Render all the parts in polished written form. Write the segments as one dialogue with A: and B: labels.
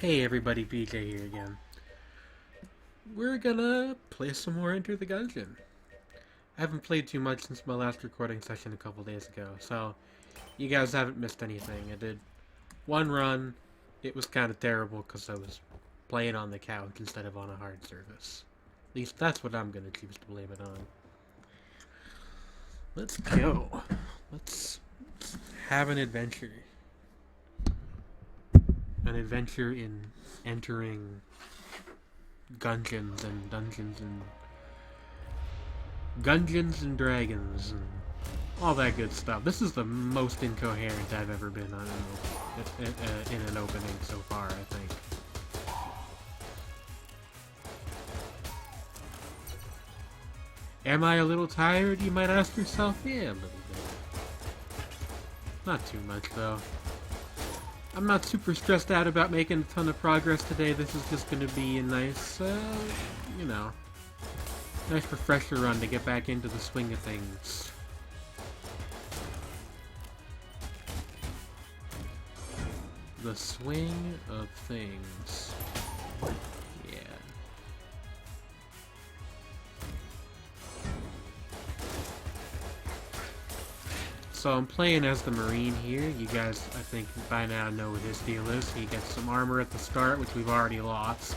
A: Hey everybody, BJ here again. We're gonna play some more Enter the Gungeon. I haven't played too much since my last recording session a couple days ago, so you guys haven't missed anything. I did one run. It was kind of terrible because I was playing on the couch instead of on a hard surface. At least that's what I'm gonna choose to blame it on. Let's go. Let's have an adventure. An adventure in entering Gungeons and Dungeons and Gungeons and Dragons and all that good stuff. This is the most incoherent I've ever been on in an opening so far, I think. Am I a little tired, you might ask yourself? Yeah, a little bit. Not too much, though. I'm not super stressed out about making a ton of progress today. This is just going to be a nice, nice refresher run to get back into the swing of things. The swing of things. Yeah. So I'm playing as the Marine here. You guys, I think, by now know what his deal is. He gets some armor at the start, which we've already lost.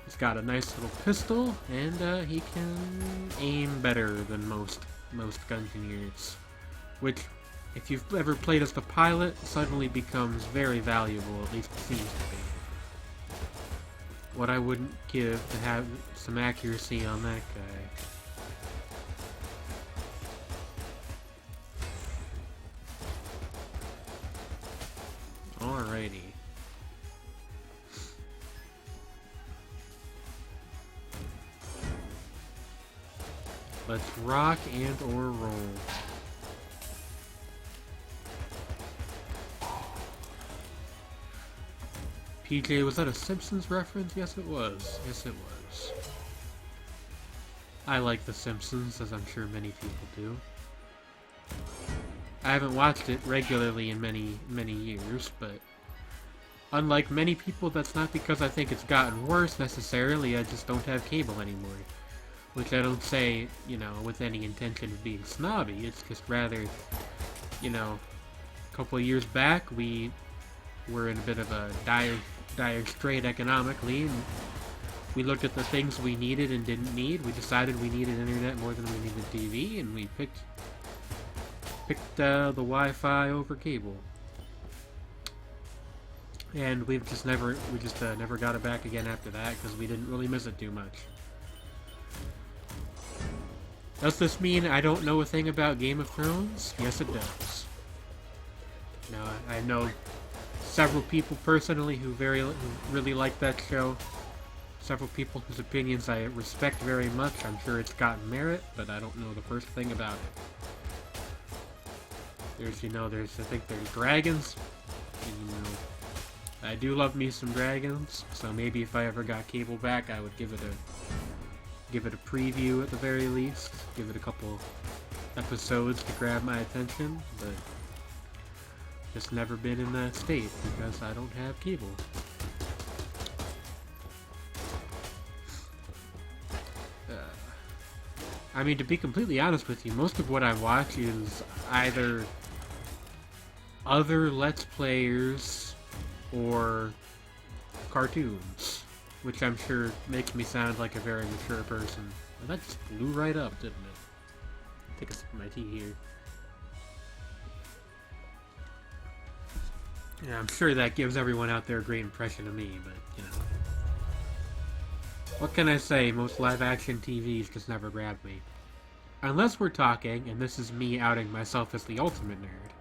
A: He's got a nice little pistol, and he can aim better than most Gungeoneers. Which, if you've ever played as the pilot, suddenly becomes very valuable, at least it seems to be. What I wouldn't give to have some accuracy on that guy. Alrighty. Let's rock and or roll. PJ, was that a Simpsons reference? Yes, it was. Yes, it was. I like The Simpsons, as I'm sure many people do. I haven't watched it regularly in many years, but unlike many people, that's not because I think it's gotten worse necessarily. I just don't have cable anymore. Which I don't say, with any intention of being snobby. It's just rather, a couple of years back, we were in a bit of a dire strait economically, and we looked at the things we needed and didn't need. We decided we needed internet more than we needed TV, and we picked the Wi-Fi over cable, and we just never got it back again after that because we didn't really miss it too much. Does this mean I don't know a thing about Game of Thrones? Yes, it does. Now, I know several people personally who really like that show. Several people whose opinions I respect very much. I'm sure it's gotten merit, but I don't know the first thing about it. I think there's dragons. And, I do love me some dragons, so maybe if I ever got cable back, I would give it a preview at the very least. Give it a couple episodes to grab my attention, but just never been in that state because I don't have cable. I mean, to be completely honest with you, most of what I watch is either other Let's Players or cartoons, which I'm sure makes me sound like a very mature person. Well, that just blew right up, didn't it? Take a sip of my tea here. Yeah, I'm sure that gives everyone out there a great impression of me, but, what can I say? Most live-action TVs just never grabbed me. Unless we're talking, and this is me outing myself as the ultimate nerd,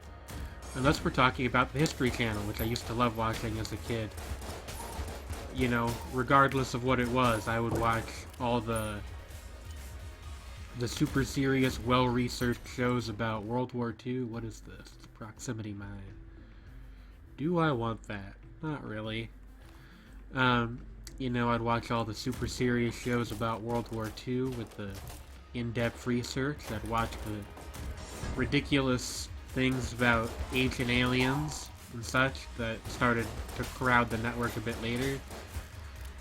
A: unless we're talking about the History Channel, which I used to love watching as a kid. Regardless of what it was, I would watch all the super serious, well-researched shows about World War II. What is this? It's Proximity Mine. Do I want that? Not really. I'd watch all the super serious shows about World War II with the in-depth research. I'd watch the ridiculous things about ancient aliens and such that started to crowd the network a bit later.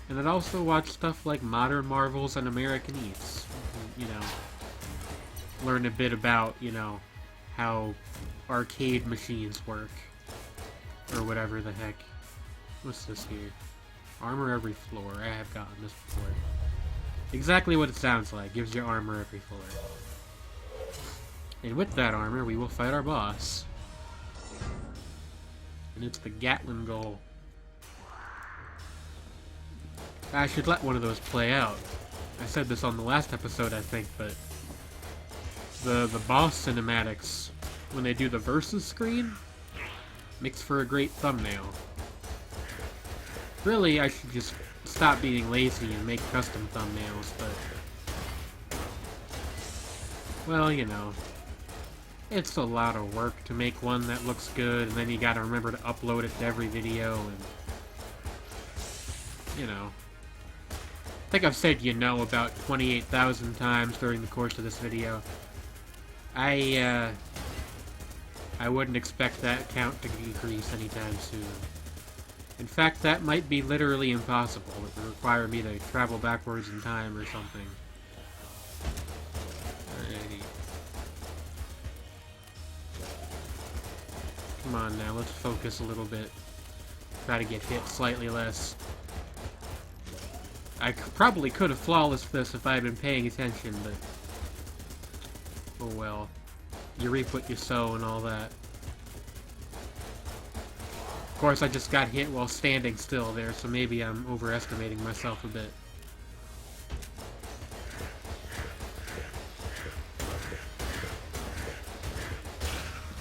A: And I'd also watch stuff like Modern Marvels and American Eats. You know, learn a bit about, you know, how arcade machines work. Or whatever the heck. What's this here? Armor every floor. I have gotten this before. Exactly what it sounds like. Gives you armor every floor. And with that armor, we will fight our boss. And it's the Gatling Goal. I should let one of those play out. I said this on the last episode, I think, but the boss cinematics, when they do the versus screen, makes for a great thumbnail. Really, I should just stop being lazy and make custom thumbnails, but well, you know, it's a lot of work to make one that looks good, and then you gotta remember to upload it to every video, and you know. I think I've said you know about 28,000 times during the course of this video. I wouldn't expect that count to decrease anytime soon. In fact, that might be literally impossible. It would require me to travel backwards in time or something. Alrighty. Come on now, let's focus a little bit. Try to get hit slightly less. I probably could have flawlessed this if I had been paying attention, but oh well. You reap what you sow and all that. Of course, I just got hit while standing still there, so maybe I'm overestimating myself a bit.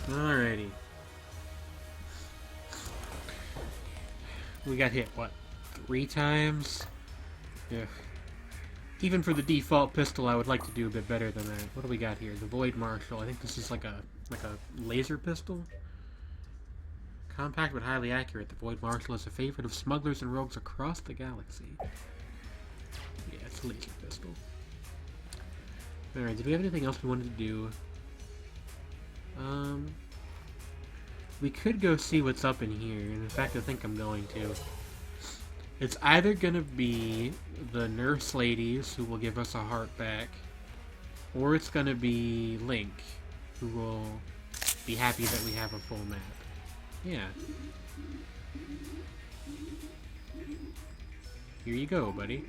A: Alrighty. We got hit, what, 3 times? Yeah. Even for the default pistol, I would like to do a bit better than that. What do we got here? The Void Marshal. I think this is like a laser pistol? Compact but highly accurate, the Void Marshal is a favorite of smugglers and rogues across the galaxy. Yeah, it's a laser pistol. Alright, did we have anything else we wanted to do? We could go see what's up in here, and in fact I think I'm going to. It's either gonna be the nurse ladies who will give us a heart back, or it's gonna be Link, who will be happy that we have a full map. Yeah. Here you go, buddy.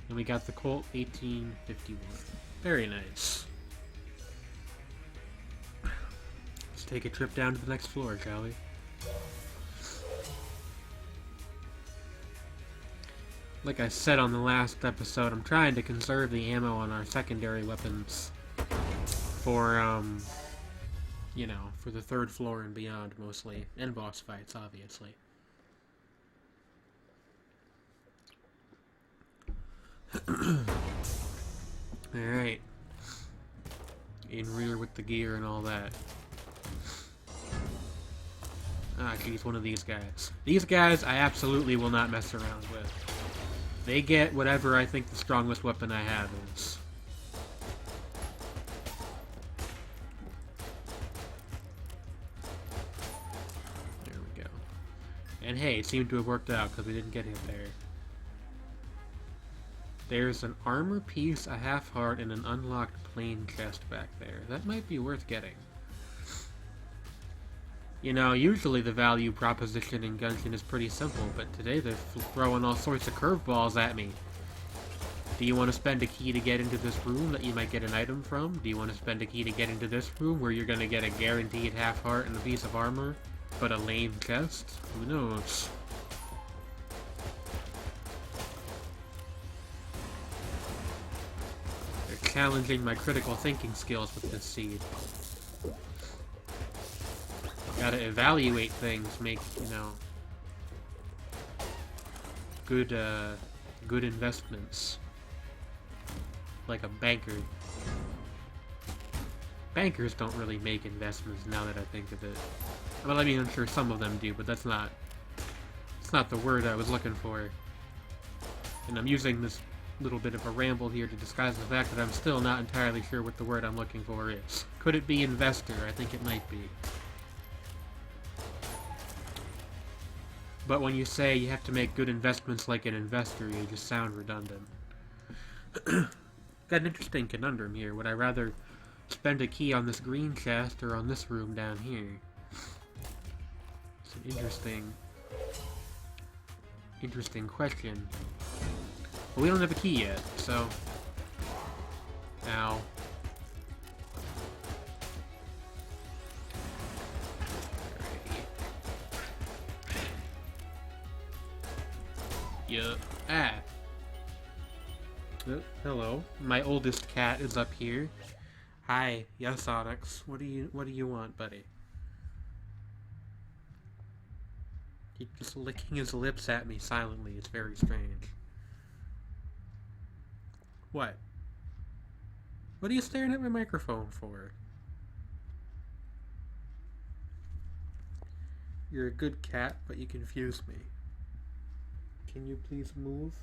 A: And we got the Colt 1851. Very nice. Let's take a trip down to the next floor, shall we? Like I said on the last episode, I'm trying to conserve the ammo on our secondary weapons for, you know, for the 3rd floor and beyond, mostly. And boss fights, obviously. Alright. In rear with the gear and all that. Ah, geez, one of these guys. These guys I absolutely will not mess around with. They get whatever I think the strongest weapon I have is. There we go. And hey, it seemed to have worked out because we didn't get hit there. There's an armor piece, a half heart, and an unlocked plain chest back there. That might be worth getting. You know, usually the value proposition in Gungeon is pretty simple, but today they're throwing all sorts of curveballs at me. Do you want to spend a key to get into this room that you might get an item from? Do you want to spend a key to get into this room where you're going to get a guaranteed half heart and a piece of armor, but a lame chest? Who knows? They're challenging my critical thinking skills with this seed. Gotta evaluate things, make, you know, good investments. Like a banker. Bankers don't really make investments now that I think of it. Well, I mean, I'm sure some of them do, but it's not the word I was looking for. And I'm using this little bit of a ramble here to disguise the fact that I'm still not entirely sure what the word I'm looking for is. Could it be investor? I think it might be. But when you say you have to make good investments like an investor, you just sound redundant. Got an interesting conundrum here. Would I rather spend a key on this green chest or on this room down here? It's an interesting question. But we don't have a key yet, so... Ow. Yup. Ah. Oh, hello. My oldest cat is up here. Hi. Yes, Onyx. What do you want, buddy? He's just licking his lips at me silently. It's very strange. What? What are you staring at my microphone for? You're a good cat, but you confuse me. Can you please move?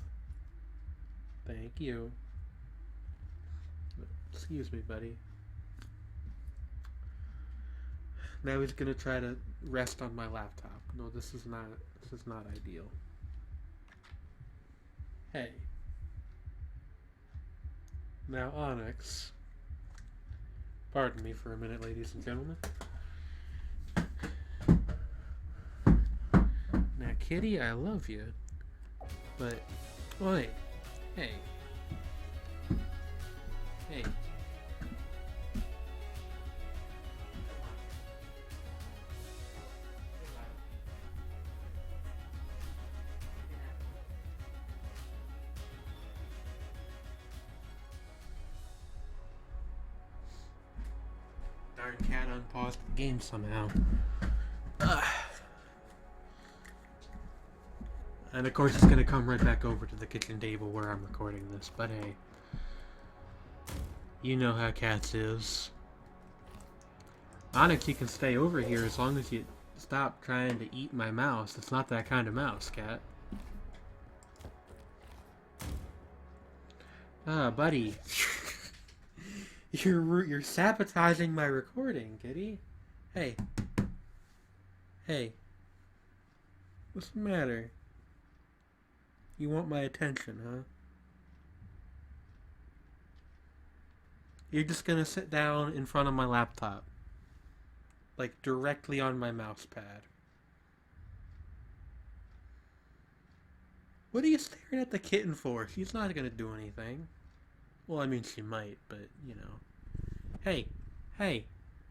A: Thank you. Excuse me, buddy. Now he's gonna try to rest on my laptop. No, this is not ideal. Hey. Now, Onyx. Pardon me for a minute, ladies and gentlemen. Now, kitty, I love you. But, wait. Hey. Hey. Darn cat unpaused the game somehow. And of course it's gonna come right back over to the kitchen table where I'm recording this, but hey. You know how cats is. Onyx, you can stay over here as long as you stop trying to eat my mouse. It's not that kind of mouse, cat. Ah, buddy. You're sabotaging my recording, kitty. Hey. Hey. What's the matter? You want my attention, huh? You're just gonna sit down in front of my laptop. Like, directly on my mouse pad. What are you staring at the kitten for? She's not gonna do anything. Well, I mean, she might, but, you know. Hey, hey,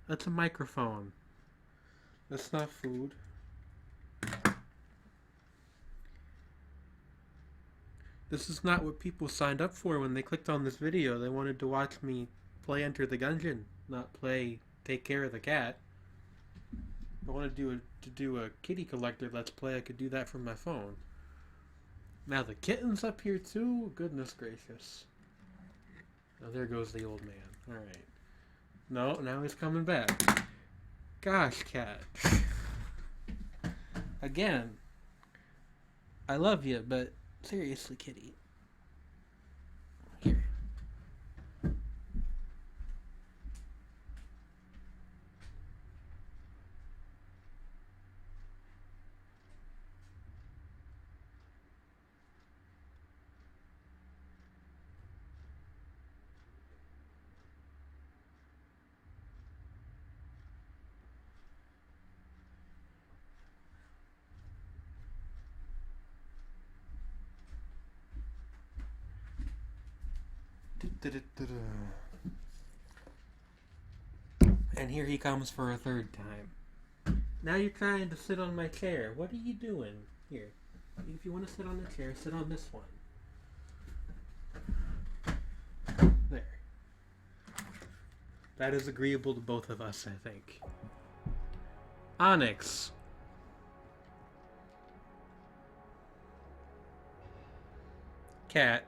A: that's a microphone. That's not food. This is not what people signed up for when they clicked on this video. They wanted to watch me play Enter the Gungeon, not play Take Care of the Cat. If I wanted to do a kitty collector let's play, I could do that from my phone. Now the kitten's up here too? Goodness gracious. Now there goes the old man. Alright. No, now he's coming back. Gosh, cat. Again. I love you, but seriously, kitty. Here. And here he comes for a third time. Now you're trying to sit on my chair. What are you doing? Here. If you want to sit on the chair, sit on this one. There. That is agreeable to both of us, I think. Onyx. Cat.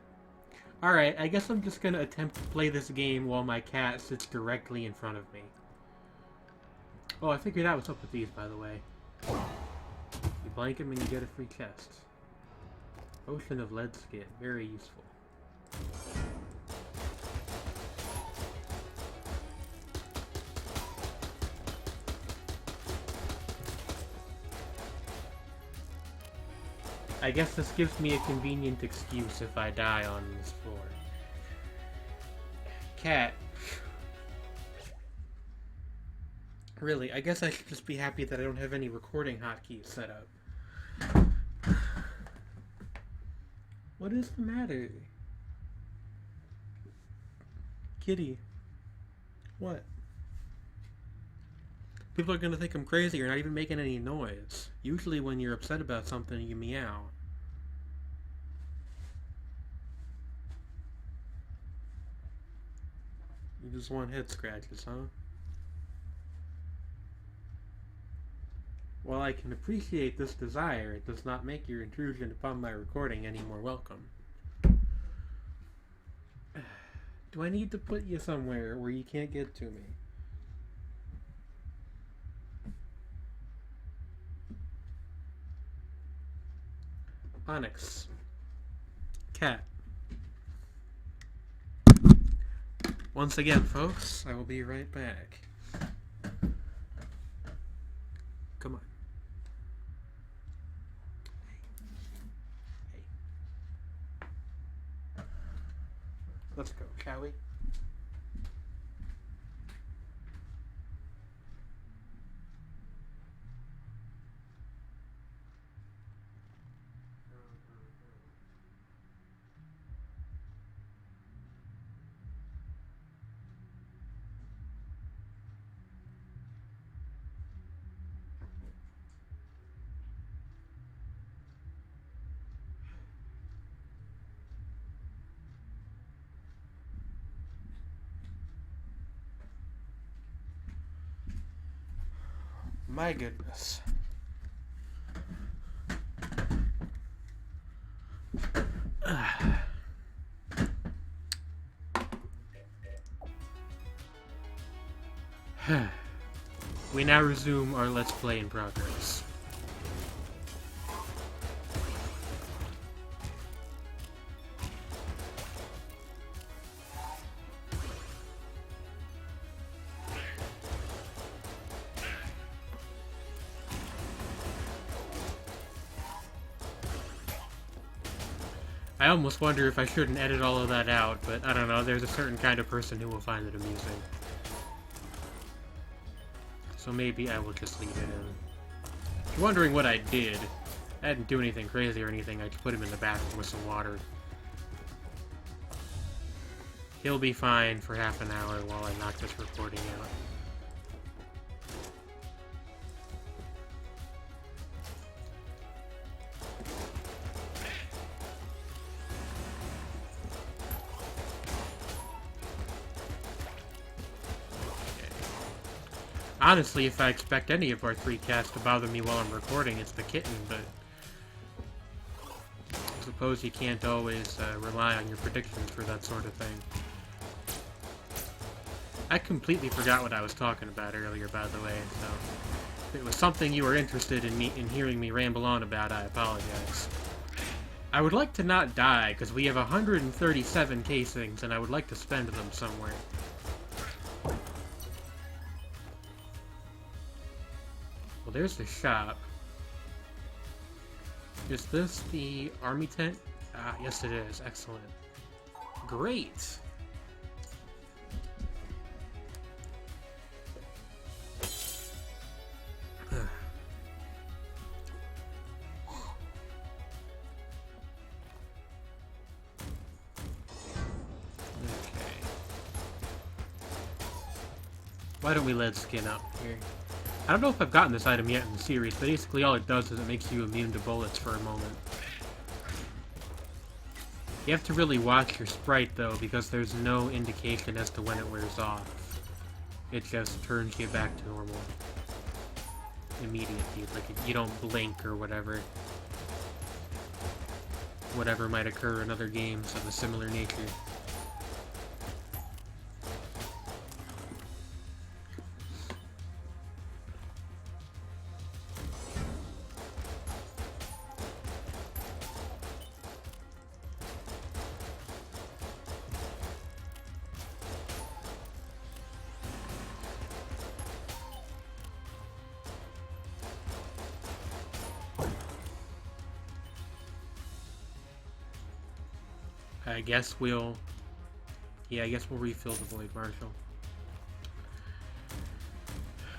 A: Alright, I guess I'm just gonna attempt to play this game while my cat sits directly in front of me. Oh, I figured out what's up with these, by the way. You blank them and you get a free chest. Ocean of lead skin. Very useful. I guess this gives me a convenient excuse if I die on this floor. Cat. Really, I guess I should just be happy that I don't have any recording hotkeys set up. What is the matter? Kitty. What? People are gonna think I'm crazy. You're not even making any noise. Usually when you're upset about something, you meow. You just want head scratches, huh? While I can appreciate this desire, it does not make your intrusion upon my recording any more welcome. Do I need to put you somewhere where you can't get to me? Onyx. Cat. Once again, folks, I will be right back. Come on. Hey. Let's go, shall we? My goodness. We now resume our Let's Play in progress. I almost wonder if I shouldn't edit all of that out, but I don't know, there's a certain kind of person who will find it amusing. So maybe I will just leave it in. If you're wondering what I did, I didn't do anything crazy or anything, I just put him in the bathroom with some water. He'll be fine for half an hour while I knock this recording out. Honestly, if I expect any of our three cats to bother me while I'm recording, it's the kitten, but I suppose you can't always rely on your predictions for that sort of thing. I completely forgot what I was talking about earlier, by the way, so if it was something you were interested in hearing me ramble on about, I apologize. I would like to not die, because we have 137 casings, and I would like to spend them somewhere. Well, there's the shop. Is this the army tent? Ah, yes it is. Excellent. Great! Why don't we let skin up here? I don't know if I've gotten this item yet in the series, but basically all it does is it makes you immune to bullets for a moment. You have to really watch your sprite, though, because there's no indication as to when it wears off. It just turns you back to normal. Immediately, like you don't blink or whatever. Whatever might occur in other games of a similar nature. I guess we'll... Yeah, I guess we'll refill the Void Marshal.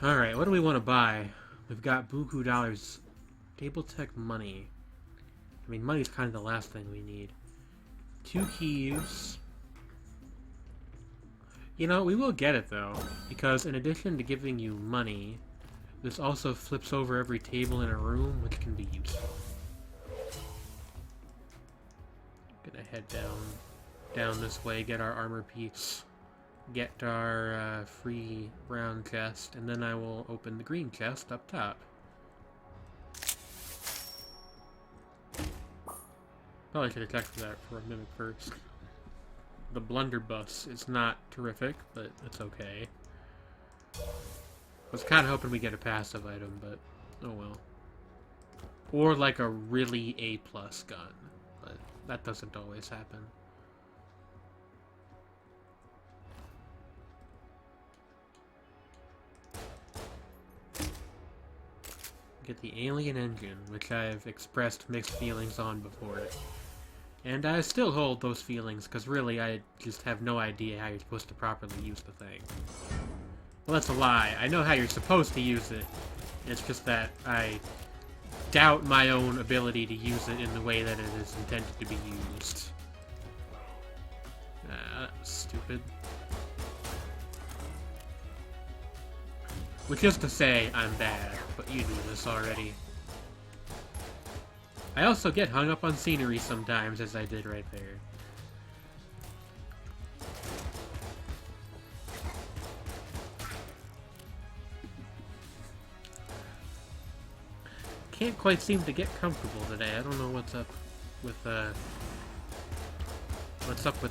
A: Alright, what do we want to buy? We've got buku dollars. Table tech money. I mean, money's kind of the last thing we need. 2 keys. You know, we will get it, though. Because in addition to giving you money, this also flips over every table in a room, which can be useful. Gonna head down this way, get our armor piece, get our free brown chest, and then I will open the green chest up top. Probably should have checked for that for a minute first. The blunderbuss is not terrific, but it's okay. I was kind of hoping we get a passive item, but oh well. Or like a really A+ gun, but that doesn't always happen. Get the alien engine, which I've expressed mixed feelings on before. And I still hold those feelings, because really I just have no idea how you're supposed to properly use the thing. Well, that's a lie. I know how you're supposed to use it. It's just that I doubt my own ability to use it in the way that it is intended to be used. Stupid. Which is to say, I'm bad, but you do this already. I also get hung up on scenery sometimes, as I did right there. Can't quite seem to get comfortable today. I don't know what's up with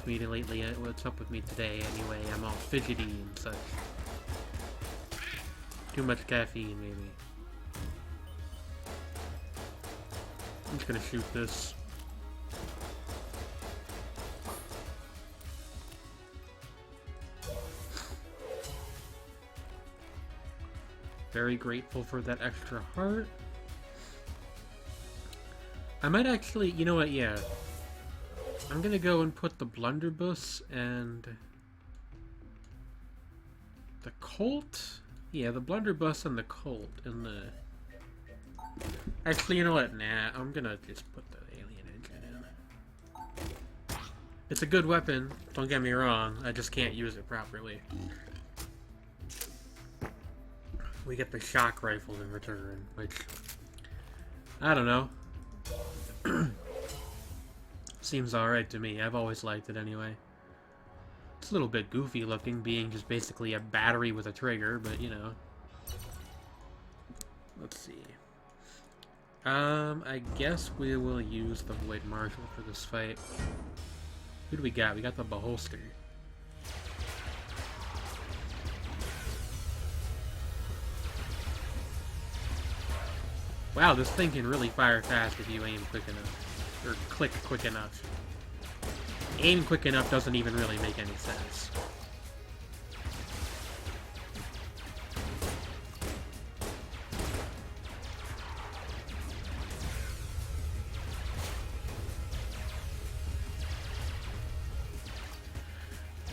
A: me lately. What's up with me today? Anyway, I'm all fidgety and such. Too much caffeine, maybe. I'm just gonna shoot this. Very grateful for that extra heart. I might actually, you know what, yeah. I'm gonna go and put the blunderbuss and the Colt? Yeah, the blunderbuss and the Colt in the... Actually, you know what? Nah, I'm gonna just put the alien engine in. It's a good weapon, don't get me wrong, I just can't use it properly. We get the shock rifle in return, which... I don't know. Seems alright to me, I've always liked it anyway. It's a little bit goofy looking, being just basically a battery with a trigger, but you know. Let's see. I guess we will use the Void Marshal for this fight. Who do we got? We got the Beholster. Wow, this thing can really fire fast if you aim quick enough. Or click quick enough. Aim quick enough doesn't even really make any sense.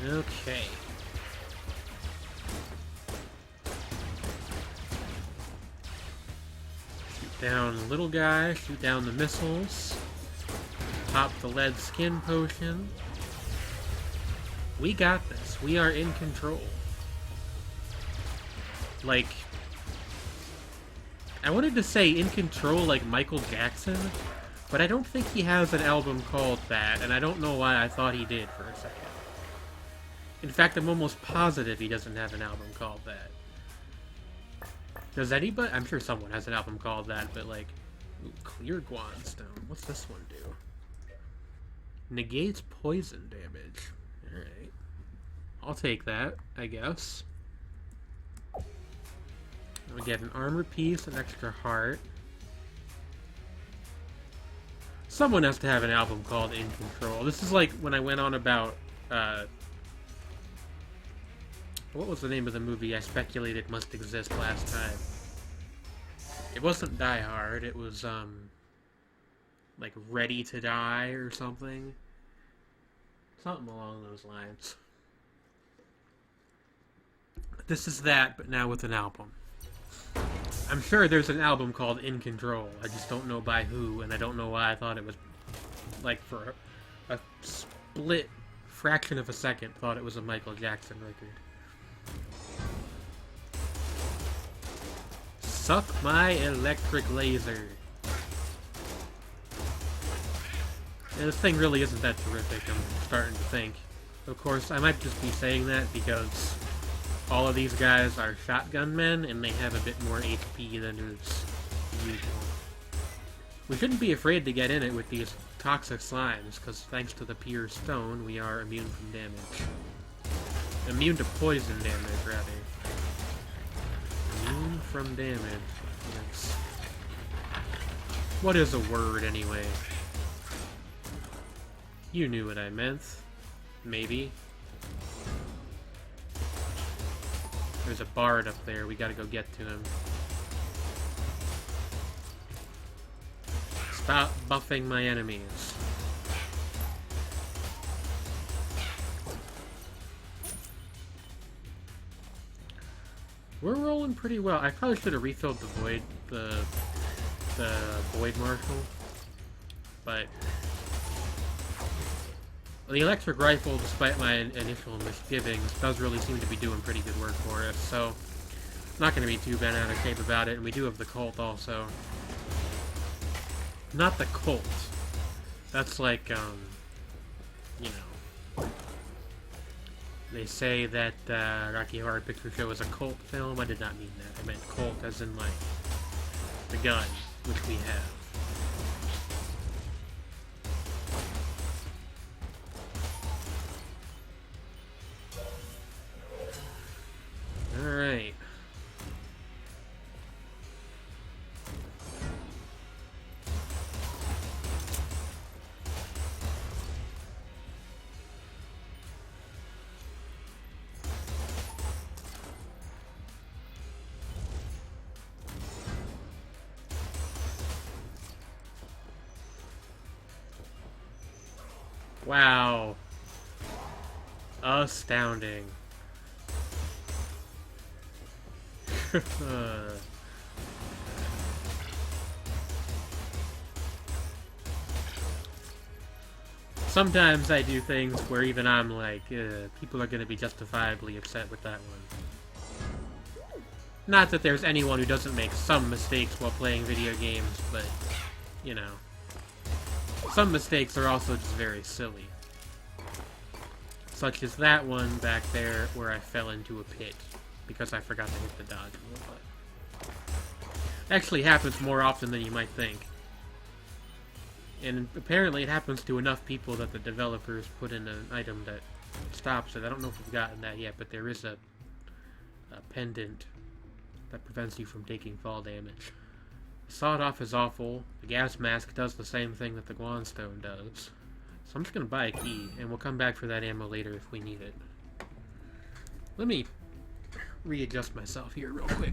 A: Okay. Shoot down little guy, shoot down the missiles. Pop the lead skin potion. We got this. We are in control. Like, I wanted to say in control like Michael Jackson, but I don't think he has an album called that, and I don't know why I thought he did for a second. In fact, I'm almost positive he doesn't have an album called that. Does anybody? I'm sure someone has an album called that, but like... Ooh, clear Guanstone. What's this one do? Negates poison damage. Alright. I'll take that, I guess. We get an armor piece, an extra heart. Someone has to have an album called In Control. This is like when I went on about, what was the name of the movie I speculated must exist last time? It wasn't Die Hard, it was, like Ready to Die or something. Something along those lines. This is that, but now with an album. I'm sure there's an album called In Control. I just don't know by who, and I don't know why I thought it was, like, for a split fraction of a second, thought it was a Michael Jackson record. Suck my electric laser. And this thing really isn't that terrific, I'm starting to think. Of course, I might just be saying that because all of these guys are shotgun men, and they have a bit more HP than is usual. We shouldn't be afraid to get in it with these toxic slimes, because thanks to the pure stone, we are immune from damage. Immune to poison damage, rather. Immune from damage. Yes. What is a word, anyway? You knew what I meant. Maybe. There's a bard up there. We gotta go get to him. Stop buffing my enemies. We're rolling pretty well. I probably should have refilled the void, the void marshal, but the electric rifle, despite my initial misgivings, does really seem to be doing pretty good work for us, so I'm not going to be too bent out of shape about it, and we do have the Colt also. Not the Colt. That's like, you know, they say that Rocky Horror Picture Show is a cult film. I did not mean that. I meant Colt as in, like, the gun, which we have. Alright. Wow. Astounding. Sometimes I do things where even I'm like, people are going to be justifiably upset with that one. Not that there's anyone who doesn't make some mistakes while playing video games, but, you know. Some mistakes are also just very silly. Such as that one back there where I fell into a pit because I forgot to hit the dodge roll button. Actually happens more often than you might think. And apparently it happens to enough people that the developers put in an item that stops it. I don't know if we've gotten that yet, but there is a pendant that prevents you from taking fall damage. Sawed-off is awful. The gas mask does the same thing that the Guanstone does. So I'm just going to buy a key, and we'll come back for that ammo later if we need it. Let me readjust myself here real quick.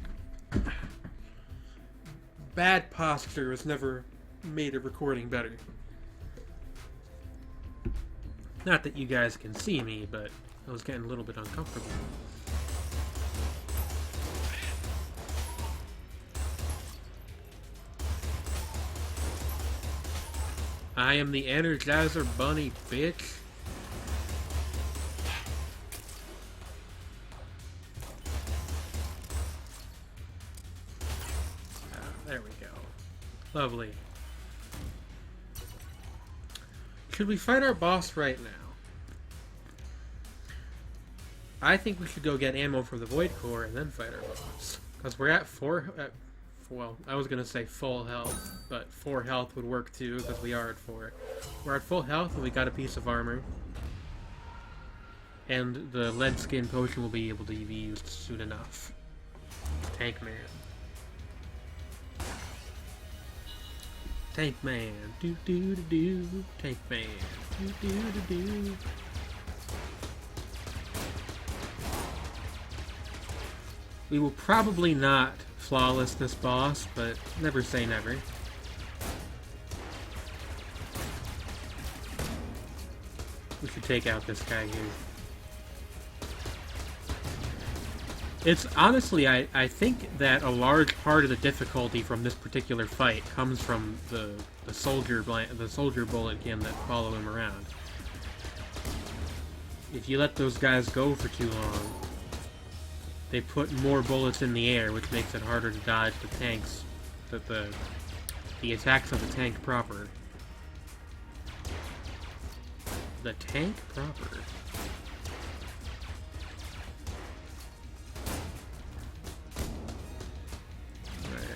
A: Bad posture has never made a recording better. Not that you guys can see me, but I was getting a little bit uncomfortable. I am the Energizer Bunny, bitch. There we go. Lovely. Should we fight our boss right now? I think we should go get ammo for the Void Core and then fight our boss. Because we're at well, I was going to say full health, but 4 health would work too, because we are at 4. We're at full health, and we got a piece of armor. And the lead skin potion will be able to be used soon enough. Tank Man. Tank Man. Do do do do. Tank Man. Do do do do. We will probably not flawless this boss, but never say never. We should take out this guy here. It's honestly, I think that a large part of the difficulty from this particular fight comes from the soldier bullet can that follow him around. If you let those guys go for too long, they put more bullets in the air, which makes it harder to dodge the tanks, the attacks of the tank proper. The tank proper. Alright.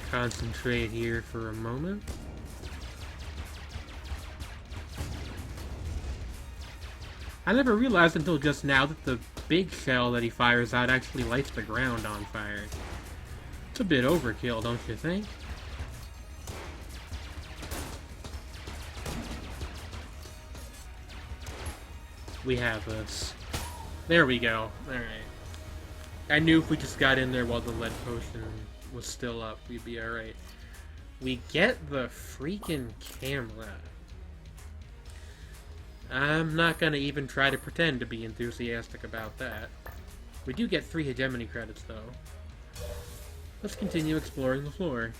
A: Concentrate here for a moment. I never realized until just now that the big shell that he fires out actually lights the ground on fire. It's a bit overkill, don't you think? We have this. There we go. Alright. I knew if we just got in there while the lead potion was still up, we'd be alright. We get the freaking camera. I'm not gonna even try to pretend to be enthusiastic about that. We do get 3 hegemony credits, though. Let's continue exploring the floor.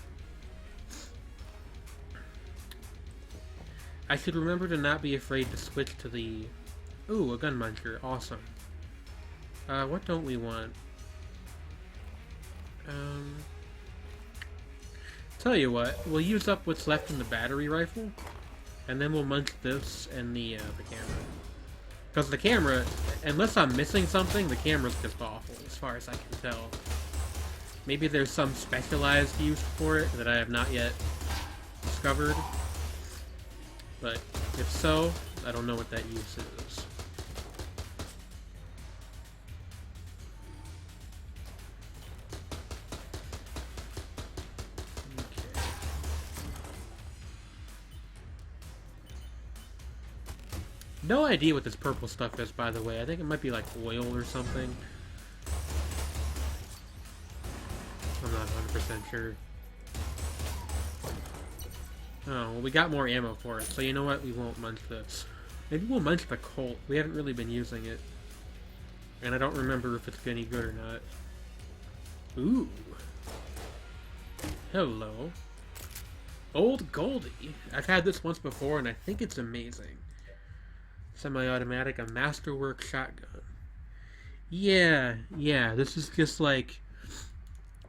A: I should remember to not be afraid to switch to the... Ooh, a gun muncher. Awesome. What don't we want? Tell you what, we'll use up what's left in the battery rifle, and then we'll munch this and the camera. Because the camera, unless I'm missing something, the camera's just awful, as far as I can tell. Maybe there's some specialized use for it that I have not yet discovered. But if so, I don't know what that use is. No idea what this purple stuff is, by the way. I think it might be like oil or something. I'm not 100% sure. Oh, well, we got more ammo for it, so you know what? We won't munch this. Maybe we'll munch the Colt. We haven't really been using it. And I don't remember if it's any good or not. Ooh. Hello. Old Goldie. I've had this once before, and I think it's amazing. Semi-automatic, a masterwork shotgun. Yeah, this is just like...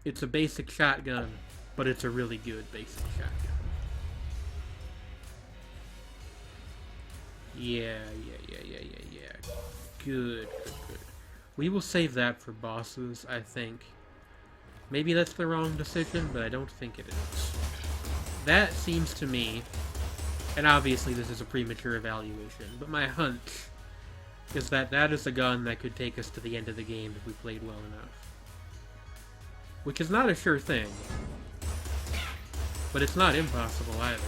A: It's a basic shotgun, but it's a really good basic shotgun. Yeah. Good. We will save that for bosses, I think. Maybe that's the wrong decision, but I don't think it is. That seems to me... And obviously this is a premature evaluation, but my hunch is that that is a gun that could take us to the end of the game if we played well enough. Which is not a sure thing. But it's not impossible either.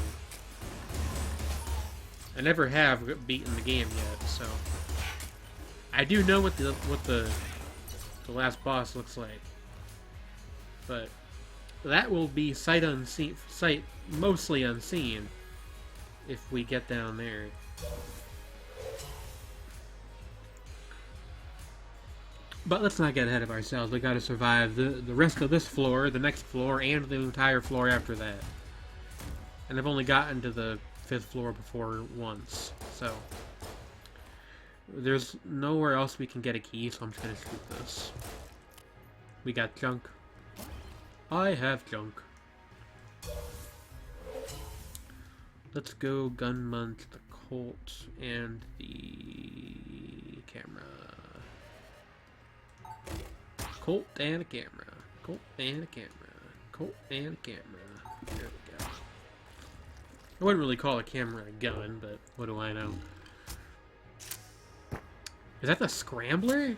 A: I never have beaten the game yet, so... I do know what the last boss looks like. But that will be sight mostly unseen. If we get down there. But let's not get ahead of ourselves. We gotta survive the rest of this floor, the next floor, and the entire floor after that. And I've only gotten to the 5th floor before once, so... There's nowhere else we can get a key, so I'm just gonna shoot this. We got junk. I have junk. Let's go gun munch the Colt and the camera. Colt and a camera. Colt and a camera. Colt and a camera. There we go. I wouldn't really call a camera a gun, but what do I know? Is that the Scrambler?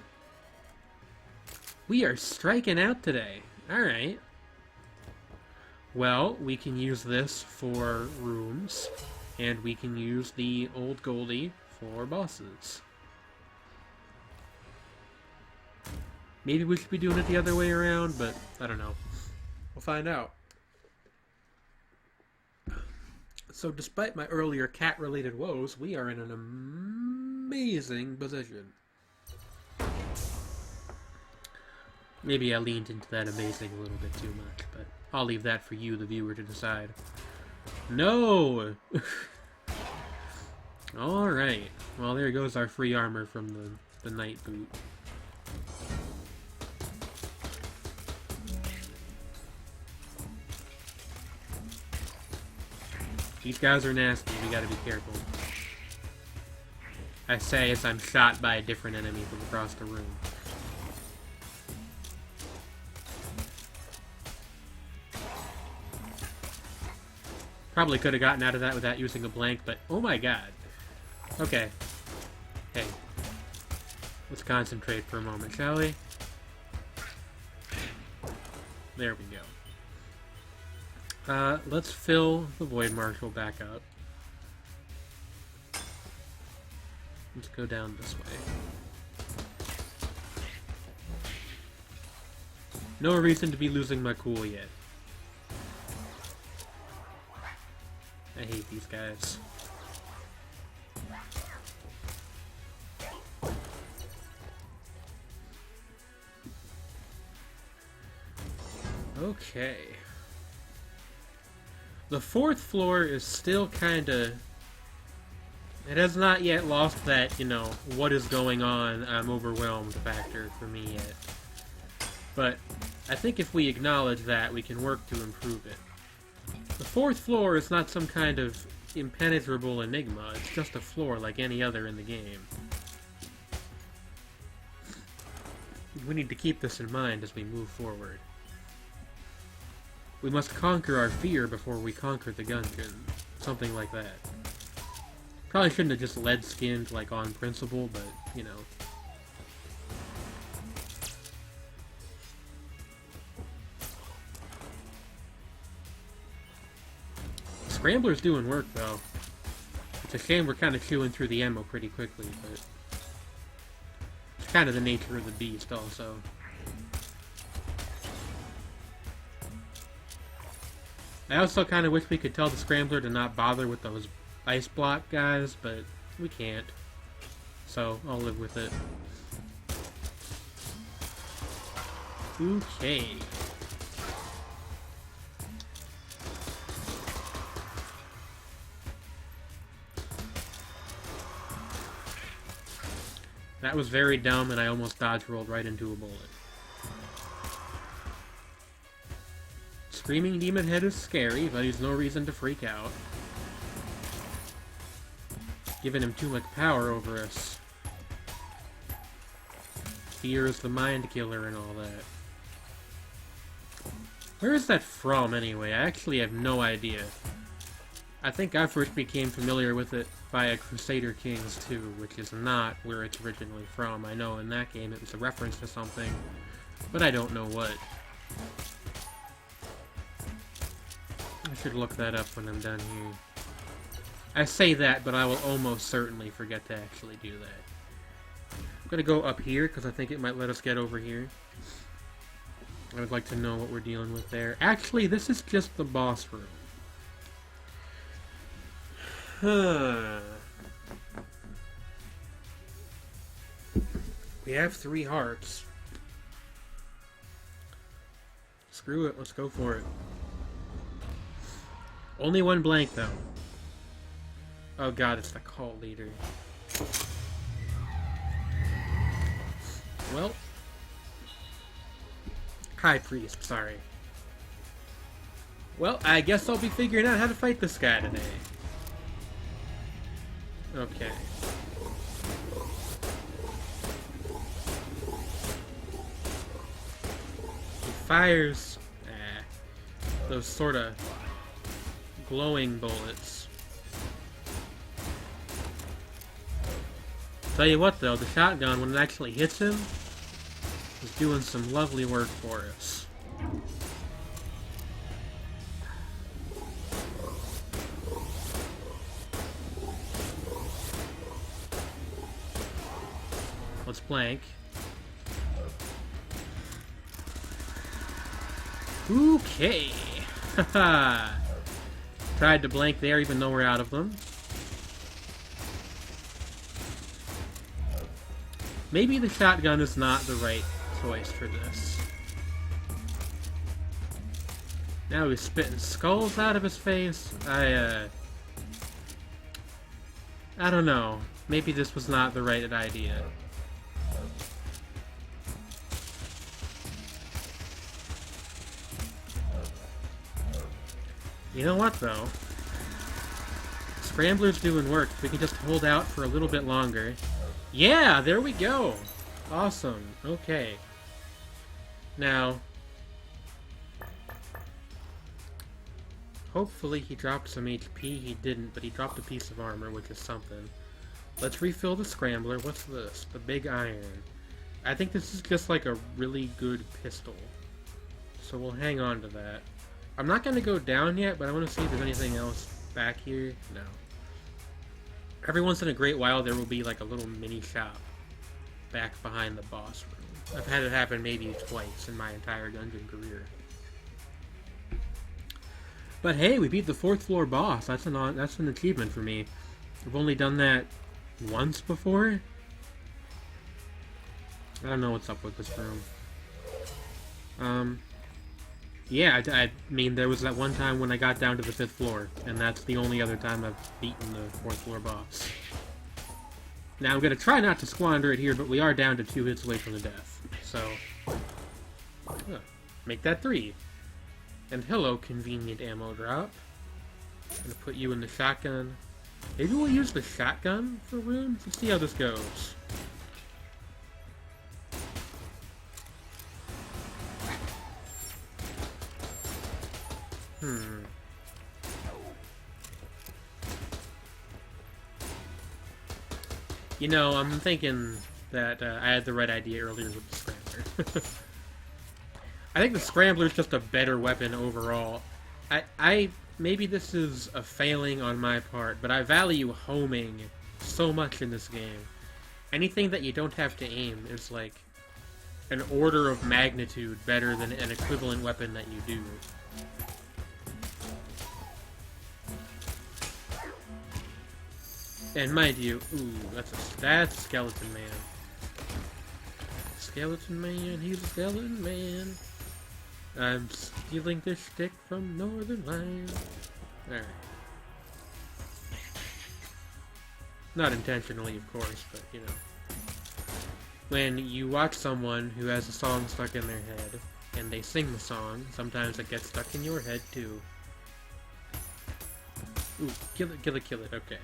A: We are striking out today. Alright. Well, we can use this for rooms, and we can use the old Goldie for bosses. Maybe we should be doing it the other way around, but I don't know. We'll find out. So despite my earlier cat-related woes, we are in an amazing position. Maybe I leaned into that amazing a little bit too much, but I'll leave that for you, the viewer, to decide. No! Alright. Well, there goes our free armor from the Night Boot. These guys are nasty, we gotta be careful. I say as I'm shot by a different enemy from across the room. Probably could have gotten out of that without using a blank, but oh my god. Okay. Hey. Let's concentrate for a moment, shall we? There we go. Let's fill the Void Marshal back up. Let's go down this way. No reason to be losing my cool yet. I hate these guys. Okay. The fourth floor is still kinda... It has not yet lost that, you know, what is going on, I'm overwhelmed factor for me yet. But I think if we acknowledge that, we can work to improve it. The fourth floor is not some kind of impenetrable enigma, it's just a floor like any other in the game. We need to keep this in mind as we move forward. We must conquer our fear before we conquer the Gungeon. Something like that. Probably shouldn't have just lead-skinned, like, on principle, but, you know. Scrambler's doing work, though. It's a shame we're kind of chewing through the ammo pretty quickly, but... It's kind of the nature of the beast, also. I also kind of wish we could tell the Scrambler to not bother with those ice block guys, but we can't. So, I'll live with it. Okay. That was very dumb, and I almost dodge-rolled right into a bullet. Screaming Demon Head is scary, but he's no reason to freak out. Giving him too much power over us. Fear is the mind killer and all that. Where is that from, anyway? I actually have no idea. I think I first became familiar with it via Crusader Kings 2, which is not where it's originally from. I know in that game it was a reference to something, but I don't know what. I should look that up when I'm done here. I say that, but I will almost certainly forget to actually do that. I'm gonna go up here, because I think it might let us get over here. I would like to know what we're dealing with there. Actually, this is just the boss room. We have 3 hearts. Screw it, let's go for it. Only 1 blank, though. Oh god, it's the cult leader. Well. High Priest, sorry. Well, I guess I'll be figuring out how to fight this guy today. Okay. He fires those sort of glowing bullets. Tell you what though, the shotgun, when it actually hits him, is doing some lovely work for us. Let's blank. Okay. Haha. tried to blank there even though we're out of them. Maybe the shotgun is not the right choice for this. Now he's spitting skulls out of his face. I don't know. Maybe this was not the right idea. You know what, though? Scrambler's doing work. We can just hold out for a little bit longer. Yeah, there we go! Awesome. Okay. Now, hopefully he dropped some HP. He didn't, but he dropped a piece of armor, which is something. Let's refill the Scrambler. What's this? The Big Iron. I think this is just like a really good pistol. So we'll hang on to that. I'm not going to go down yet, but I want to see if there's anything else back here. No. Every once in a great while, there will be like a little mini shop back behind the boss room. I've had it happen maybe twice in my entire Gungeon career. But hey, we beat the 4th floor boss. That's an achievement for me. I've only done that once before. I don't know what's up with this room. Yeah, I mean, there was that one time when I got down to the 5th floor, and that's the only other time I've beaten the 4th floor boss. Now, I'm going to try not to squander it here, but we are down to 2 hits away from the death. So, make that 3. And hello, convenient ammo drop. I'm going to put you in the shotgun. Maybe we'll use the shotgun for runes? Let's see how this goes. You know, I'm thinking that I had the right idea earlier with the Scrambler. I think the Scrambler is just a better weapon overall. Maybe this is a failing on my part, but I value homing so much in this game. Anything that you don't have to aim is like an order of magnitude better than an equivalent weapon that you do. And mind you, ooh, that's Skeleton Man. Skeleton Man, he's a skeleton man. I'm stealing this stick from Northern Lion. Alright. Not intentionally, of course, but, you know. When you watch someone who has a song stuck in their head, and they sing the song, sometimes it gets stuck in your head, too. Ooh, kill it, okay.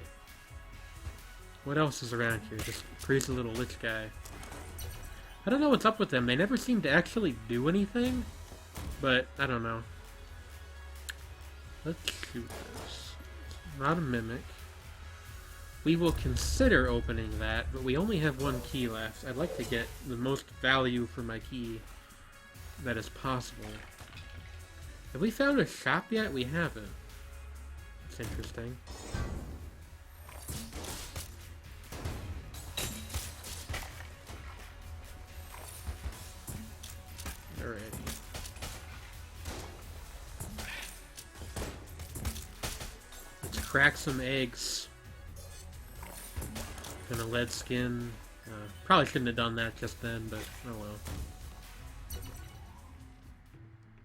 A: What else is around here? This crazy little lich guy. I don't know what's up with them. They never seem to actually do anything. But, I don't know. Let's shoot this. It's not a mimic. We will consider opening that, but we only have 1 key left. I'd like to get the most value for my key that is possible. Have we found a shop yet? We haven't. That's interesting. Crack some eggs. And a lead skin. Probably shouldn't have done that just then, but oh well.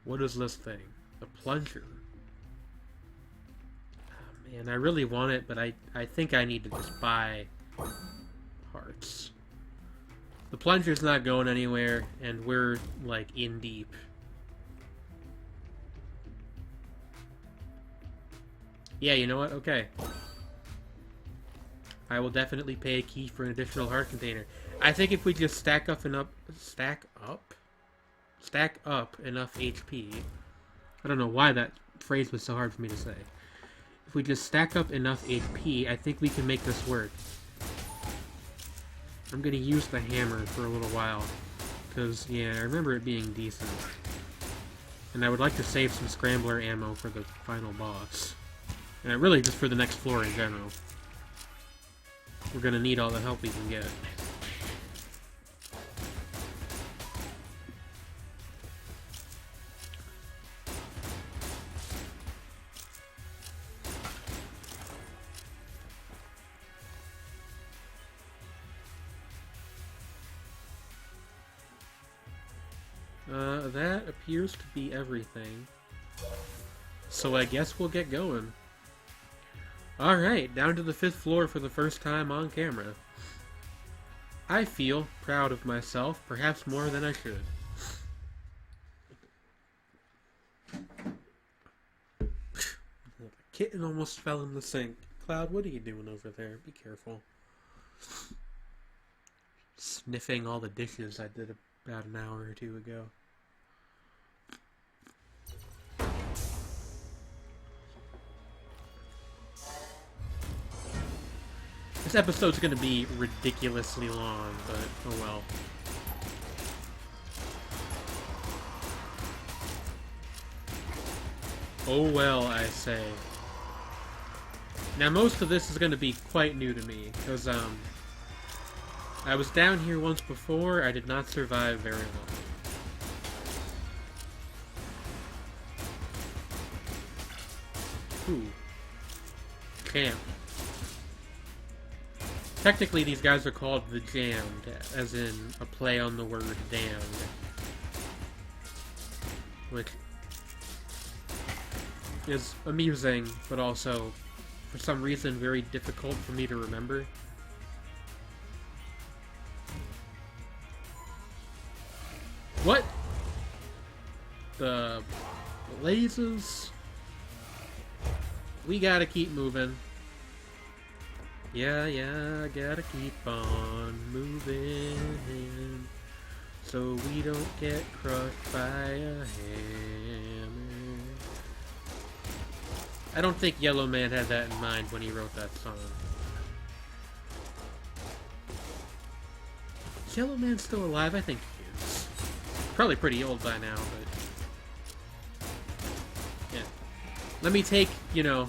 A: What is this thing? A plunger. Oh, man, I really want it, but I think I need to just buy parts. The plunger's not going anywhere, and we're, like, in deep. Yeah, you know what? Okay. I will definitely pay a key for an additional heart container. I think if we just stack up enough HP. I don't know why that phrase was so hard for me to say. If we just stack up enough HP, I think we can make this work. I'm gonna use the hammer for a little while. Because, yeah, I remember it being decent. And I would like to save some Scrambler ammo for the final boss. And really just for the next floor in general. We're gonna need all the help we can get. That appears to be everything. So I guess we'll get going. Alright, down to the 5th floor for the first time on camera. I feel proud of myself, perhaps more than I should. The kitten almost fell in the sink. Cloud, what are you doing over there? Be careful. Sniffing all the dishes I did about an hour or two ago. This episode's gonna be ridiculously long, but oh well. Oh well, I say. Now most of this is gonna be quite new to me, because I was down here once before. I did not survive very long. Ooh. Camp. Technically, these guys are called the Jammed, as in a play on the word damned. Which is amusing, but also, for some reason, very difficult for me to remember. What? The blazes? We gotta keep moving. Yeah, gotta keep on moving, so we don't get crushed by a hammer. I don't think Yellow Man had that in mind when he wrote that song. Is Yellow Man still alive? I think he is. Probably pretty old by now, but... yeah. Let me take, you know,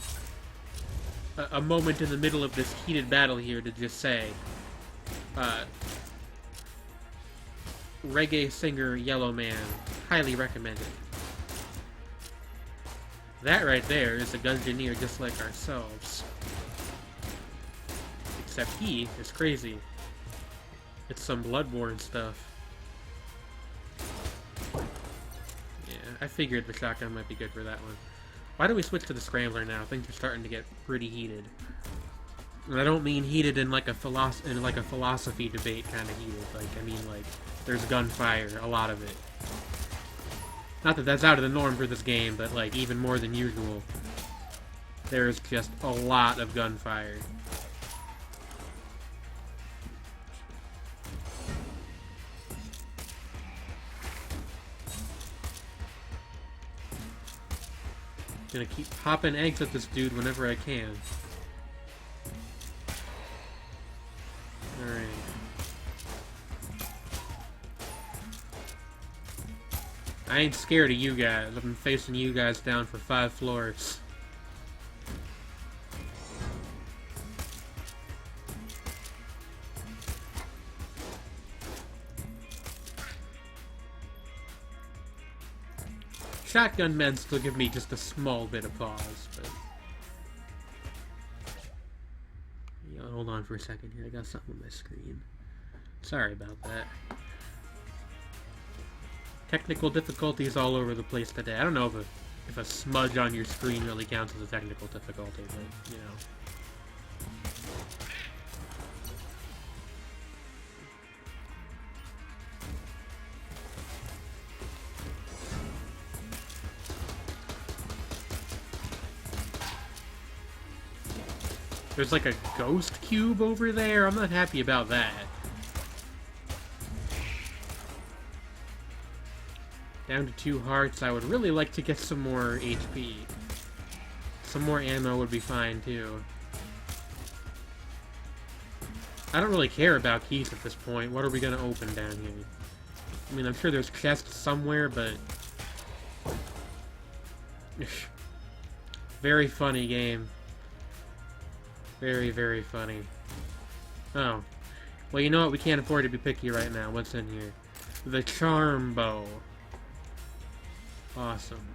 A: a moment in the middle of this heated battle here to just say, reggae singer Yellow Man, highly recommended. That right there is a Gungeoneer just like ourselves. Except he is crazy. It's some Bloodborne stuff. Yeah, I figured the shotgun might be good for that one. Why don't we switch to the Scrambler now? Things are starting to get pretty heated. And I don't mean heated in like a philosophy debate kind of heated. Like, I mean like, there's gunfire, a lot of it. Not that that's out of the norm for this game, but like, even more than usual. There's just a lot of gunfire. Gonna keep popping eggs at this dude whenever I can. Alright. I ain't scared of you guys. I've been facing you guys down for 5 floors. Shotgun men still give me just a small bit of pause, but... yeah, hold on for a second here, I got something on my screen. Sorry about that. Technical difficulties all over the place today. I don't know if a smudge on your screen really counts as a technical difficulty, but, you know. There's like a ghost cube over there. I'm not happy about that. Down to 2 hearts. I would really like to get some more HP. Some more ammo would be fine too. I don't really care about keys at this point. What are we gonna open down here? I mean, I'm sure there's chests somewhere, but... very funny game. Very, very funny. Oh. Well, you know what? We can't afford to be picky right now. What's in here? The Charm Bow. Awesome.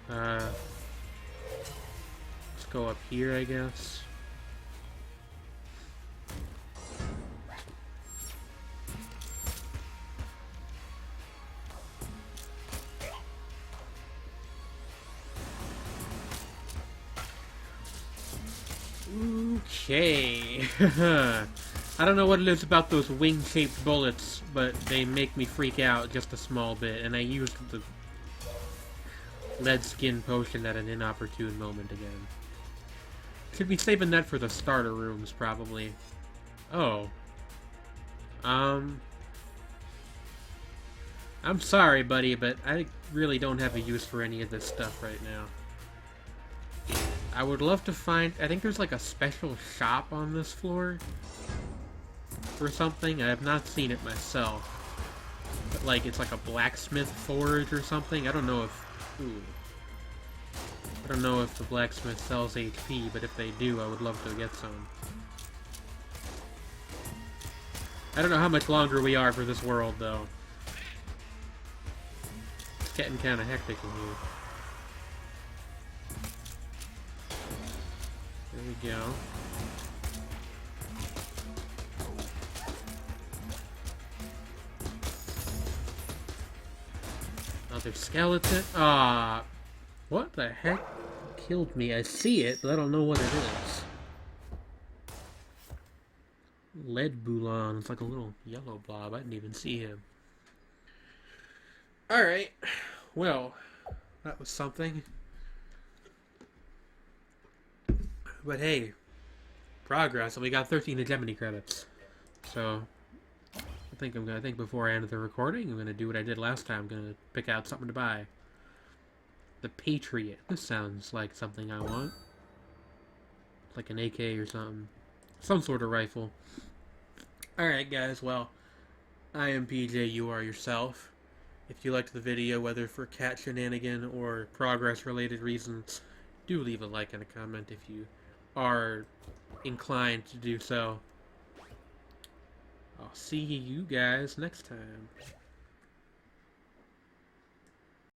A: Let's go up here, I guess. Okay. I don't know what it is about those wing-shaped bullets, but they make me freak out just a small bit, and I used the lead skin potion at an inopportune moment again. Should be saving that for the starter rooms, probably. Oh. I'm sorry, buddy, but I really don't have a use for any of this stuff right now. I would love to find... I think there's like a special shop on this floor or something. I have not seen it myself. But like, it's like a blacksmith forge or something. I don't know if... Ooh. I don't know if the blacksmith sells HP, but if they do, I would love to get some. I don't know how much longer we are for this world, though. It's getting kind of hectic in here. There we go. Another skeleton. Ah, what the heck killed me? I see it, but I don't know what it is. Lead Boulon. It's like a little yellow blob. I didn't even see him. Alright. Well, that was something. But hey, progress, and we got 13 hegemony credits. So, I think before I end the recording, I'm gonna do what I did last time. I'm gonna pick out something to buy. The Patriot. This sounds like something I want. Like an AK or something. Some sort of rifle. Alright guys, well, I am PJ, you are yourself. If you liked the video, whether for cat shenanigan or progress related reasons, do leave a like and a comment if you are inclined to do so. I'll see you guys next time.